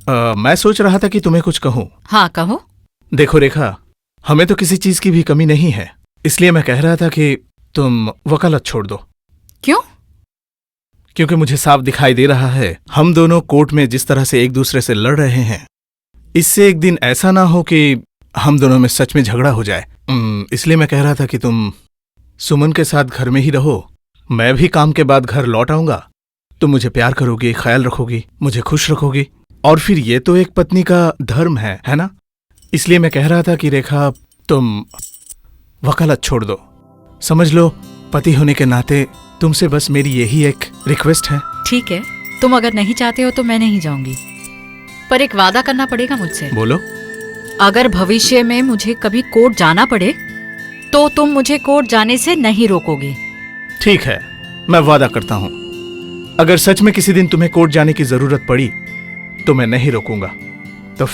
मैं सोच रहा था कि तुम्हें कुछ कहूँ। हाँ कहो। देखो रेखा, हमें तो किसी चीज की भी कमी नहीं है, इसलिए मैं कह रहा था कि तुम वकालत छोड़ दो। क्यों? क्योंकि मुझे साफ दिखाई दे रहा है हम दोनों कोर्ट में जिस तरह से एक दूसरे से लड़ रहे हैं, इससे एक दिन ऐसा ना हो कि हम दोनों में सच में झगड़ा हो जाए। इसलिए मैं कह रहा था कि तुम सुमन के साथ घर में ही रहो, मैं भी काम के बाद घर लौट आऊंगा। तुम मुझे प्यार करोगी, ख्याल रखोगी, मुझे खुश रखोगी, और फिर ये तो एक पत्नी का धर्म है ना? इसलिए मैं कह रहा था कि रेखा, तुम वकालत छोड़ दो। समझ लो, पति होने के नाते तुमसे बस मेरी यही एक रिक्वेस्ट है। ठीक है, तुम अगर नहीं चाहते हो तो मैं नहीं जाऊंगी, पर एक वादा करना पड़ेगा मुझसे। बोलो। अगर भविष्य में मुझे कभी कोर्ट जाना पड़े तो तुम मुझे कोर्ट जाने से नहीं रोकोगे। ठीक है, मैं वादा करता हूं, अगर सच में किसी दिन तुम्हें कोर्ट जाने की जरूरत पड़ी तो मैं नहीं रोकूंगा। तो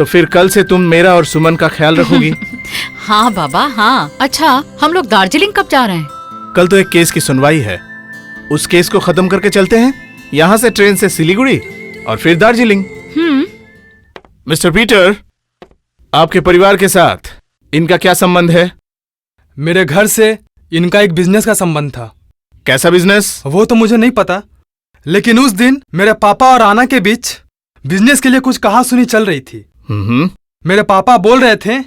फिर कल से तुम मेरा और सुमन का ख्याल रखोगी। हाँ बाबा हाँ। अच्छा, हम लोग दार्जिलिंग कब जा रहे हैं? कल तो एक केस की सुनवाई है, उस केस को खत्म करके चलते हैं। यहाँ से ट्रेन से सिलीगुड़ी और फिर दार्जिलिंग। मिस्टर पीटर, आपके परिवार के साथ इनका क्या संबंध है? मेरे घर से इनका एक बिजनेस का संबंध था। कैसा बिजनेस? वो तो मुझे नहीं पता, लेकिन उस दिन मेरे पापा और आना के बीच बिजनेस के लिए कुछ कहासुनी चल रही थी। मेरे पापा बोल रहे थे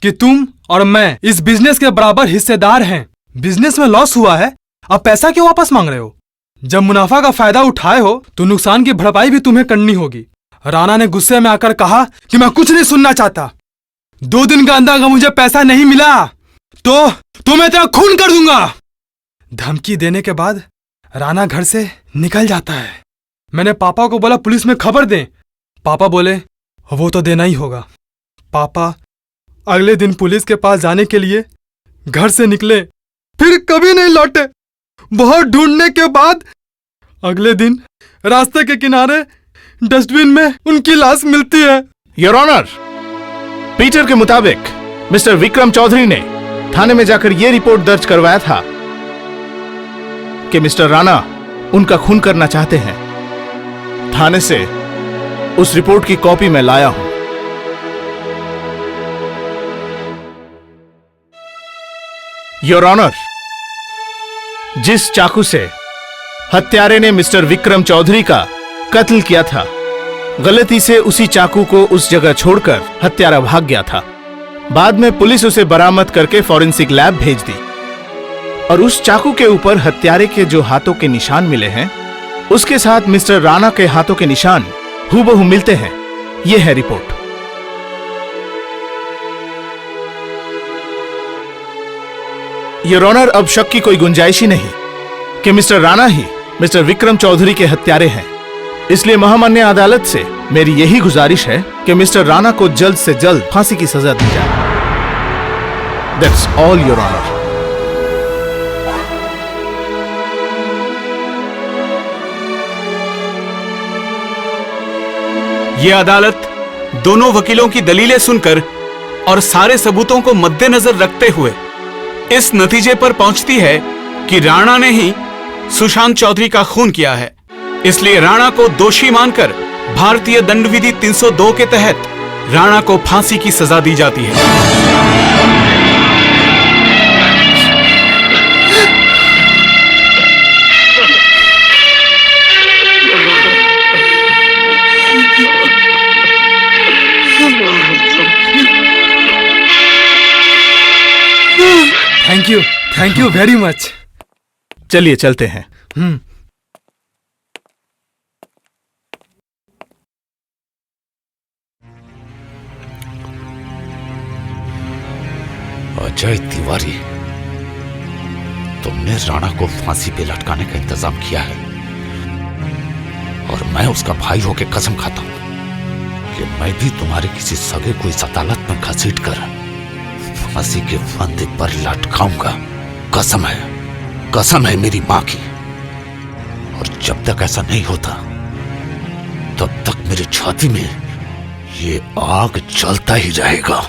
कि तुम और मैं इस बिजनेस के बराबर हिस्सेदार हैं। बिजनेस में लॉस हुआ है, अब पैसा क्यों वापस मांग रहे हो? जब मुनाफा का फायदा उठाए हो तो नुकसान की भरपाई भी तुम्हें करनी होगी। राणा ने गुस्से में आकर कहा कि मैं कुछ नहीं सुनना चाहता। 2 दिन के अंदर अगर मुझे पैसा नहीं मिला तो मैं तेरा खून कर दूंगा। धमकी देने के बाद राणा घर से निकल जाता है। मैंने पापा को बोला पुलिस में खबर दें। पापा बोले वो तो देना ही होगा। पापा अगले दिन पुलिस के पास जाने के लिए घर से निकले, फिर कभी नहीं लौटे। बहुत ढूंढने के बाद अगले दिन रास्ते के किनारे डस्टबिन में उनकी लाश मिलती है। योर ऑनर, पीटर के मुताबिक मिस्टर विक्रम चौधरी ने थाने में जाकर यह रिपोर्ट दर्ज करवाया था कि मिस्टर राणा उनका खून करना चाहते हैं। थाने से उस रिपोर्ट की कॉपी मैं लाया हूं। योर ऑनर, जिस चाकू से हत्यारे ने मिस्टर विक्रम चौधरी का कत्ल किया था, गलती से उसी चाकू को उस जगह छोड़कर हत्यारा भाग गया था। बाद में पुलिस उसे बरामद करके फॉरेंसिक लैब भेज दी और उस चाकू के ऊपर हत्यारे के जो हाथों के निशान मिले हैं, उसके साथ मिस्टर राणा के हाथों के निशान हूबहू मिलते हैं। यह है रिपोर्ट। योर ऑनर, अब शक की कोई गुंजाइश ही नहीं कि मिस्टर राणा ही मिस्टर विक्रम चौधरी के हत्यारे हैं। इसलिए महामान्य अदालत से मेरी यही गुजारिश है कि मिस्टर राणा को जल्द से जल्द फांसी की सजा दी जाए। That's all your honour. यह अदालत दोनों वकीलों की दलीलें सुनकर और सारे सबूतों को मद्देनजर रखते हुए इस नतीजे पर पहुंचती है कि राणा ने ही सुशांत चौधरी का खून किया है। इसलिए राणा को दोषी मानकर भारतीय दंड विधि 302 के तहत राणा को फांसी की सजा दी जाती है। Thank you very much. चलिए चलते हैं। अजय तिवारी, तुमने राणा को फांसी पे लटकाने का इंतजाम किया है और मैं उसका भाई होकर कसम खाता हूं कि मैं भी तुम्हारे किसी सगे को इस अदालत में घसीट कर फांसी के फंदे पर लटकाऊंगा। कसम है मेरी मां की। और जब तक ऐसा नहीं होता तब तक मेरी छाती में ये आग जलता ही रहेगा।